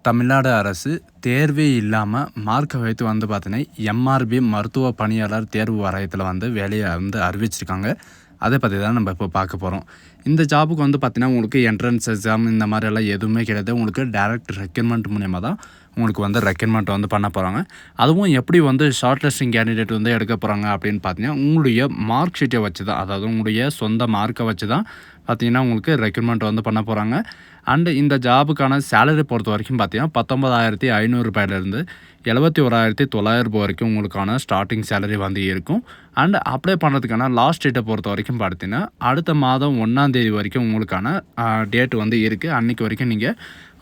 தமிழ்நாடு அரசு தேர்வே இல்லாமல் மார்க்கை வைத்து வந்து பார்த்தீங்கன்னா எம்ஆர்பி மருத்துவ பணியாளர் தேர்வு வாரியத்தில் வந்து வேலையை வந்து அறிவிச்சிருக்காங்க. அதை பற்றி தான் நம்ம இப்போ பார்க்க போகிறோம். இந்த ஜாபுக்கு வந்து பார்த்திங்கன்னா உங்களுக்கு என்ட்ரன்ஸ் எக்ஸாம் இந்த மாதிரியெல்லாம் எதுவுமே கிடையாது. உங்களுக்கு டைரக்ட் ரெக்ரூட்மெண்ட் மூலிமா தான் உங்களுக்கு வந்து ரெக்ரூட்மெண்ட் வந்து பண்ண போகிறாங்க. அதுவும் எப்படி வந்து ஷார்ட் லிஸ்டிங் கேண்டிடேட் வந்து எடுக்க போகிறாங்க அப்படின்னு பார்த்தீங்கன்னா உங்களுடைய மார்க் ஷீட்டை வச்சு தான், அதாவது உங்களுடைய சொந்த மார்க்கை வச்சு தான் பார்த்தீங்கன்னா உங்களுக்கு ரெக்ரூட்மெண்ட் வந்து பண்ண போகிறாங்க. அண்டு இந்த ஜாபுக்கான சேலரி பொறுத்த வரைக்கும் பார்த்தீங்கன்னா 19,500 ரூபாயிலிருந்து 71,900 வரைக்கும் உங்களுக்கான ஸ்டார்டிங் சேலரி வந்து இருக்கும். அண்ட் அப்ளை பண்ணுறதுக்கான லாஸ்ட் டேட்டை பொறுத்த வரைக்கும் பார்த்தீங்கன்னா அடுத்த மாதம் 1ஆம் தேதி வரைக்கும் உங்களுக்கான டேட் வந்து இருக்குது. அன்றைக்கு வரைக்கும் நீங்கள்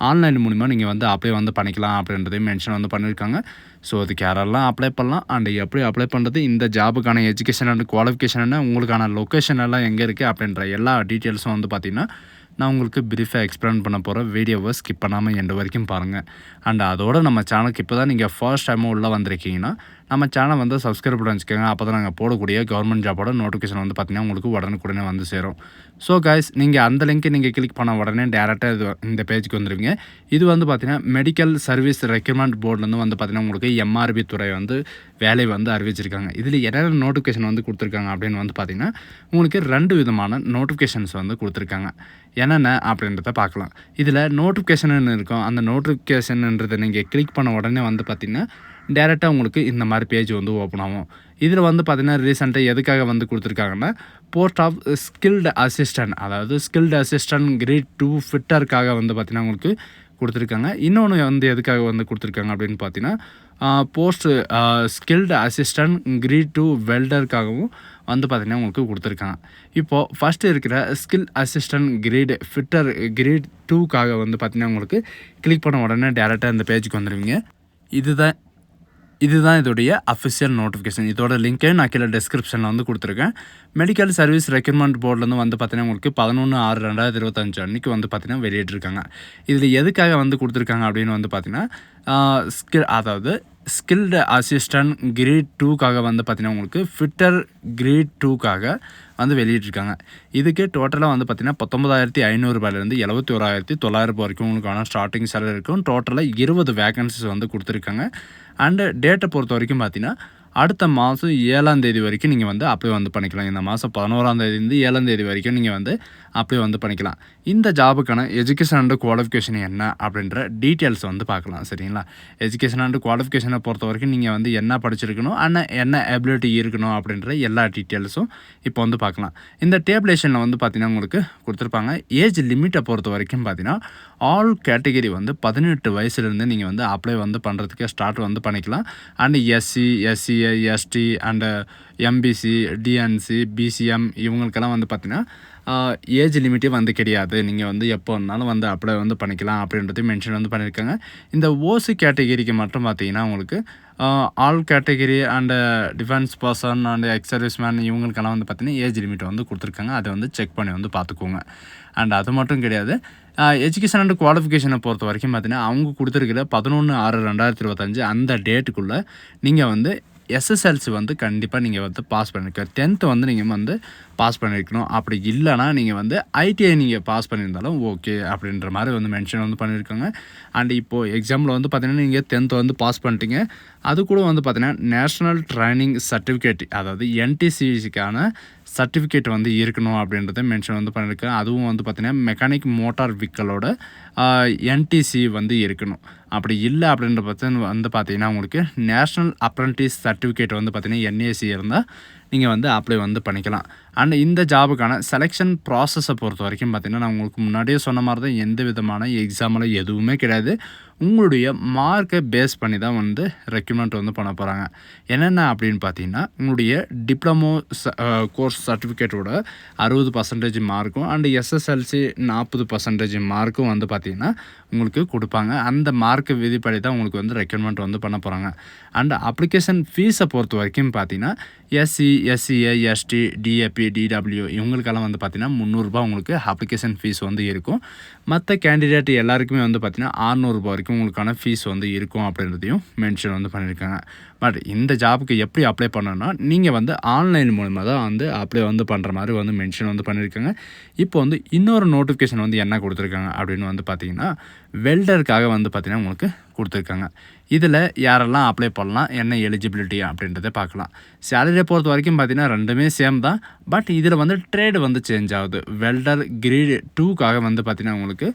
ஆன்லைன் மூலிமா நீங்கள் வந்து அப்ளை வந்து பண்ணிக்கலாம் அப்படின்றதையும் மென்ஷன் வந்து பண்ணியிருக்காங்க. ஸோ அதுக்கு யாரெல்லாம் அப்ளை பண்ணலாம் அண்ட் எப்படி அப்ளை பண்ணுறது, இந்த ஜாபுக்கான எஜுகேஷன் அண்ட் குவாலிஃபிகேஷன் என்ன, உங்களுக்கான லொக்கேஷன் எல்லாம் எங்கே இருக்குது அப்படின்ற எல்லா டீட்டெயில்ஸும் வந்து பார்த்திங்கன்னா நான் உங்களுக்கு ப்ரீஃபாக எக்ஸ்பிளைன் பண்ண போகிற வீடியோவை ஸ்கிப் பண்ணாமல் எண்டு வரைக்கும் பாருங்கள். அண்ட் அதோடு நம்ம சேனலுக்கு இப்போ தான் நீங்கள் ஃபர்ஸ்ட் டைமும் உள்ளே வந்திருக்கீங்கன்னா நம்ம சேனல் வந்து சப்ஸ்கிரைப் பண்ணி வச்சுக்கோங்க. அப்போ தான் நாங்கள் போடக்கூடிய கவர்மெண்ட் ஜாபோட நோட்டிஃபிகேஷன் வந்து பார்த்திங்கன்னா உங்களுக்கு உடனுக்குடனே வந்து சேரும். ஸோ கைஸ், நீங்கள் அந்த லிங்க்கை நீங்கள் கிளிக் பண்ண உடனே டேரெக்டாக இந்த பேஜுக்கு வந்துடுவீங்க. இது வந்து பார்த்திங்கன்னா மெடிக்கல் சர்வீஸ் ரெக்ரூட்மெண்ட் போர்ட்லேருந்து வந்து பார்த்திங்கன்னா உங்களுக்கு எம்ஆர்பி துறை வந்து வேலை வந்து அறிவிச்சிருக்காங்க. இதில் என்னென்ன நோட்டிஃபிகேஷன் வந்து கொடுத்துருக்காங்க அப்படின்னு வந்து பார்த்திங்கன்னா உங்களுக்கு 2 விதமான நோட்டிஃபிகேஷன்ஸ் வந்து கொடுத்துருக்காங்க. என்னென்ன அப்படின்றத பார்க்கலாம். இதில் நோட்டிஃபிகேஷன் இருக்கும். அந்த நோட்டிஃபிகேஷன்ன்றதை நீங்கள் கிளிக் பண்ண உடனே வந்து பார்த்திங்கன்னா டேரெக்டாக உங்களுக்கு இந்த மாதிரி பேஜ் வந்து ஓப்பன் ஆகும். இதில் வந்து பார்த்திங்கன்னா ரீசெண்டாக எதுக்காக வந்து கொடுத்துருக்காங்கன்னா போஸ்ட் ஆஃப் ஸ்கில்டு அசிஸ்டன்ட், அதாவது ஸ்கில்டு அசிஸ்டன்ட் கிரேட் 2 ஃபிட்டருக்காக வந்து பார்த்திங்கன்னா உங்களுக்கு கொடுத்துருக்காங்க. இன்னொன்று வந்து எதுக்காக வந்து கொடுத்துருக்காங்க அப்படின்னு பார்த்தீங்கன்னா போஸ்ட் ஸ்கில்டு அசிஸ்டன்ட் கிரேட் 2 வெல்டருக்காகவும் வந்து பார்த்திங்கன்னா உங்களுக்கு கொடுத்துருக்காங்க. இப்போது ஃபஸ்ட்டு இருக்கிற skill assistant grade fitter grade 2க்காக வந்து பார்த்திங்கன்னா உங்களுக்கு கிளிக் பண்ண உடனே டேரெக்டாக இந்த பேஜுக்கு வந்துடுவீங்க. இதுதான் இதோடைய அஃபிஷியல் நோட்டிஃபிகேஷன். இதோட லிங்க்கே நான் கீழே டிஸ்கிரிப்ஷனில் வந்து கொடுத்துருக்கேன். மெடிக்கல் சர்வீஸ் ரெக்ரூட்மெண்ட் போர்ட்லேருந்து வந்து பார்த்திங்கன்னா உங்களுக்கு 11/6/2025 அன்றைக்கி வந்து பார்த்திங்கன்னா வெளியிட்டிருக்காங்க. இதில் எதுக்காக வந்து கொடுத்துருக்காங்க அப்படின்னு வந்து பார்த்திங்கன்னா அதாவது ஸ்கில்டு அசிஸ்டன்ட் கிரேட் 2க்காக வந்து பார்த்திங்கன்னா உங்களுக்கு ஃபிட்டர் கிரேட் 2க்காக வந்து வெளியிட்டிருக்காங்க. இதுக்கு டோட்டலாக வந்து பார்த்திங்கன்னா 19,500 ரூபாயிலேருந்து 71,900 வரைக்கும் உங்களுக்கான ஸ்டார்டிங் சேலரி இருக்கும். டோட்டலாக 20 வேகன்சிஸ் வந்து கொடுத்துருக்காங்க. அண்டு டேட்டை பொறுத்த வரைக்கும் பார்த்திங்கன்னா அடுத்த மாதம் 7ஆம் தேதி வரைக்கும் நீங்கள் வந்து அப்ளை வந்து பண்ணிக்கலாம். இந்த மாதம் 11ஆம் தேதிலேருந்து 7ஆம் தேதி வரைக்கும் நீங்கள் வந்து அப்ளை வந்து பண்ணிக்கலாம். இந்த ஜாபுக்கான எஜுகேஷன் அண்டு குவாலிஃபிகேஷன் என்ன அப்படின்ற டீட்டெயில்ஸ் வந்து பார்க்கலாம். சரிங்களா? எஜுகேஷன் அண்டு குவாலிஃபிகேஷனை பொறுத்த வரைக்கும் நீங்கள் வந்து என்ன படிச்சிருக்கணும், என்ன எபிலிட்டி இருக்கணும் அப்படின்ற எல்லா டீட்டெயில்ஸும் இப்போ வந்து பார்க்கலாம். இந்த டேபிளேஷனில் வந்து பார்த்திங்கன்னா உங்களுக்கு கொடுத்துருப்பாங்க. ஏஜ் லிமிட்டை பொறுத்த வரைக்கும் பார்த்திங்கன்னா ஆல் கேட்டகரி வந்து 18 வயசுலேருந்து நீங்கள் வந்து அப்ளை வந்து பண்ணுறதுக்கு ஸ்டார்ட் வந்து பண்ணிக்கலாம். And SC, SCA, ST and MBC, DNC, BCM இவங்களுக்கெல்லாம் வந்து பார்த்திங்கன்னா ஏஜ் லிமிட்டே வந்து கிடையாது. நீங்கள் வந்து எப்போ வேணாலும் வந்து அப்ளை வந்து பண்ணிக்கலாம் அப்படின்றதையும் மென்ஷன் வந்து பண்ணியிருக்காங்க. இந்த ஓசி கேட்டகரிக்கு மட்டும் பார்த்திங்கன்னா உங்களுக்கு all category and defence person and X serviceman இவங்களுக்கெல்லாம் வந்து பார்த்திங்கன்னா ஏஜ் லிமிட் வந்து கொடுத்துருக்காங்க. அதை வந்து செக் பண்ணி வந்து பார்த்துக்கோங்க. அண்ட் அது மட்டும் கிடையாது, எஜுகேஷன் அண்ட் குவாலிஃபிகேஷனை பொறுத்த வரைக்கும் பார்த்திங்கன்னா அவங்க கொடுத்துருக்கிற 11/6/2025 அந்த டேட்டுக்குள்ளே நீங்கள் வந்து எஸ்எஸ்எல்சி வந்து கண்டிப்பாக நீங்கள் வந்து பாஸ் பண்ணியிருக்க, 10th வந்து நீங்கள் வந்து பாஸ் பண்ணியிருக்கணும். அப்படி இல்லைனா நீங்கள் வந்து ஐடிஐ நீங்கள் பாஸ் பண்ணியிருந்தாலும் ஓகே அப்படின்ற மாதிரி வந்து மென்ஷன் வந்து பண்ணியிருக்காங்க. அண்ட் இப்போது எக்ஸாம்பிள் வந்து பார்த்திங்கன்னா நீங்கள் 10th வந்து பாஸ் பண்ணிட்டீங்க, அது கூட வந்து பார்த்திங்கன்னா நேஷ்னல் ட்ரைனிங் சர்டிஃபிகேட், அதாவது என்டிசிசிக்கான சர்டிஃபிகேட் வந்து இருக்கணும் அப்படின்றத மென்ஷன் வந்து பண்ணியிருக்கேன். அதுவும் வந்து பார்த்திங்கன்னா மெக்கானிக் மோட்டார் வெஹிக்கிளோட என்டிசி வந்து இருக்கணும். அப்படி இல்லை அப்படின்ற பட்சம் வந்து பார்த்திங்கன்னா உங்களுக்கு நேஷ்னல் அப்ரண்டிஸ் சர்டிஃபிகேட் வந்து பார்த்திங்கன்னா என்ஏசி இருந்தால் நீங்கள் வந்து அப்ளை வந்து பண்ணிக்கலாம். அண்ட் இந்த ஜாபுக்கான செலெக்ஷன் ப்ராசஸை பொறுத்த வரைக்கும் பார்த்திங்கன்னா நான் உங்களுக்கு முன்னாடியே சொன்ன மாதிரி தான் எந்த விதமான எக்ஸாமில் எதுவுமே கிடையாது. உங்களுடைய மார்க்கை பேஸ் பண்ணி தான் வந்து ரெக்ரூட்மெண்ட் வந்து பண்ண போகிறாங்க. என்னென்ன அப்படின்னு பார்த்தீங்கன்னா உங்களுடைய டிப்ளமோ கோர்ஸ் சர்டிஃபிகேட்டோட 60% மார்க்கும் அண்டு எஸ்எஸ்எல்சி 40% மார்க்கும் வந்து பார்த்திங்கன்னா உங்களுக்கு கொடுப்பாங்க. அந்த மார்க்கு விதிப்படி தான் உங்களுக்கு வந்து ரெக்ரூட்மெண்ட் வந்து பண்ண போகிறாங்க. அண்ட் அப்ளிகேஷன் ஃபீஸை பொறுத்த வரைக்கும் பார்த்திங்கன்னா SC, SCA, ST, DAP, DW இவங்களுக்கெல்லாம் வந்து பார்த்திங்கன்னா 300 ரூபா உங்களுக்கு அப்ளிகேஷன் ஃபீஸ் வந்து இருக்கும். மற்ற கேண்டிடேட் எல்லாருக்குமே வந்து பார்த்திங்கன்னா 600 ரூபா வரைக்கும் உங்களுக்கான ஃபீஸ் வந்து இருக்கும் அப்படின்றதையும் மென்ஷன் வந்து பண்ணியிருக்காங்க. பட் இந்த ஜாபுக்கு எப்படி அப்ளை பண்ணணும்னா நீங்கள் வந்து ஆன்லைன் மூலமாக தான் வந்து அப்ளை வந்து பண்ணுற மாதிரி வந்து மென்ஷன் வந்து பண்ணியிருக்காங்க. இப்போ வந்து இன்னொரு நோட்டிஃபிகேஷன் வந்து என்ன கொடுத்துருக்காங்க அப்படின்னு வந்து பார்த்திங்கன்னா வெல்டருக்காக வந்து பார்த்தீங்கன்னா உங்களுக்கு கொடுத்துருக்காங்க. இதில் யாரெல்லாம் அப்ளை பண்ணலாம், என்ன எலிஜிபிலிட்டி அப்படின்றத பார்க்கலாம். சேலரியை பொறுத்த வரைக்கும் பார்த்தீங்கன்னா 2மே சேம் தான். பட் இதில் வந்து ட்ரேடு வந்து சேஞ்ச் ஆகுது. வெல்டர் கிரேடு 2க்காக வந்து பார்த்தீங்கன்னா உங்களுக்கு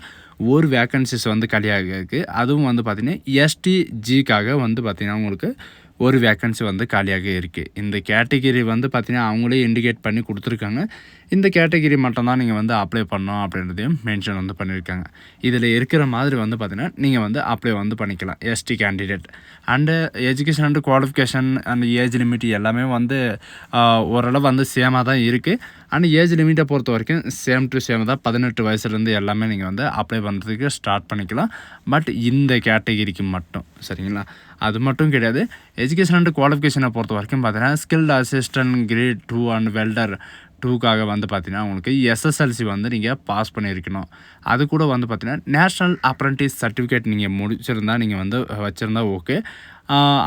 ஒரு வேக்கன்சிஸ் வந்து காலியாக இருக்குது. அதுவும் வந்து பார்த்தீங்கன்னா எஸ்டிஜிக்காக வந்து பார்த்தீங்கன்னா உங்களுக்கு ஒரு வேக்கன்சி வந்து காலியாக இருக்குது. இந்த கேட்டகிரி வந்து பார்த்தீங்கன்னா அவங்களே இண்டிகேட் பண்ணி கொடுத்துருக்காங்க. இந்த கேட்டகிரி மட்டும் தான் நீங்கள் வந்து அப்ளை பண்ணணும் அப்படின்றதையும் மென்ஷன் வந்து பண்ணியிருக்காங்க. இதில் இருக்கிற மாதிரி வந்து பார்த்தீங்கன்னா நீங்கள் வந்து அப்ளை வந்து பண்ணிக்கலாம் ST candidate. And education and qualification and age limit எல்லாமே வந்து ஓரளவு வந்து சேமாக தான் இருக்குது. அண்ட் ஏஜ் லிமிட்டை பொறுத்த வரைக்கும் சேம் டு சேம் தான். 18 வயசுலேருந்து எல்லாமே நீங்கள் வந்து அப்ளை பண்ணுறதுக்கு ஸ்டார்ட் பண்ணிக்கலாம். பட் இந்த கேட்டகிரிக்கு மட்டும் சரிங்களா. அது மட்டும் கிடையாது. எஜுகேஷன் அண்ட் குவாலிஃபிகேஷனை பொறுத்த வரைக்கும் பார்த்தீங்கன்னா skilled assistant grade 2 and welder 2க்காக வந்து பார்த்தீங்கன்னா உங்களுக்கு எஸ்எஸ்எல்சி வந்து நீங்கள் பாஸ் பண்ணியிருக்கணும். அது கூட வந்து பார்த்தீங்கன்னா நேஷ்னல் அப்ரெண்டிஸ் சர்டிஃபிகேட் நீங்கள் முடிச்சிருந்தா நீங்கள் வந்து வச்சுருந்தா ஓகே.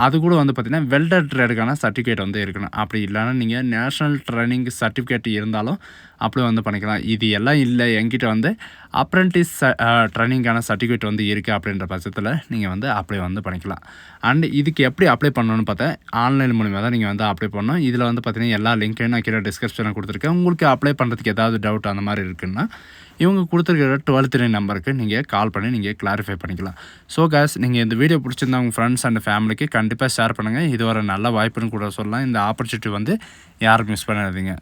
அது கூட வந்து பார்த்தீங்கன்னா வெல்டர் ட்ரேடுக்கான சர்டிஃபிகேட் வந்து இருக்கணும். அப்படி இல்லைன்னா நீங்கள் நேஷ்னல் ட்ரைனிங் சர்டிஃபிகேட் இருந்தாலும் அப்ளை வந்து பண்ணிக்கலாம். இது எல்லாம் இல்லை என்கிட்ட வந்து அப்ரெண்டிஸ் ட்ரைனிங்கான சர்டிஃபிகேட் வந்து இருக்குது அப்படின்ற பட்சத்தில் நீங்கள் வந்து அப்ளை வந்து பண்ணிக்கலாம். அண்ட் இதுக்கு எப்படி அப்ளை பண்ணணும்னு பார்த்தா ஆன்லைன் மூலிமா தான் நீங்கள் வந்து அப்ளை பண்ணணும். இதில் வந்து பார்த்தீங்கன்னா எல்லா லிங்க்கையும் நான் கீழே டிஸ்கிரிப்ஷனில் கொடுத்துருக்கேன். உங்களுக்கு அப்ளை பண்ணுறதுக்கு ஏதாவது டவுட் அந்த மாதிரி இருக்குன்னா இவங்க கொடுத்துருக்கிற 12 நம்பருக்கு நீங்கள் கால் பண்ணி நீங்கள் கிளாரிஃபை பண்ணிக்கலாம். ஸோ காய்ஸ், நீங்கள் இந்த வீடியோ பிடிச்சிருந்தா உங்கள் ஃப்ரெண்ட்ஸ் அண்ட் ஃபேமிலிக்கு கண்டிப்பாக ஷேர் பண்ணுங்கள். இது ஒரு நல்ல வாய்ப்புன்னு கூட சொல்லலாம். இந்த ஆப்பர்ச்சுனிட்டி வந்து யாரும் மிஸ் பண்ணாதீங்க.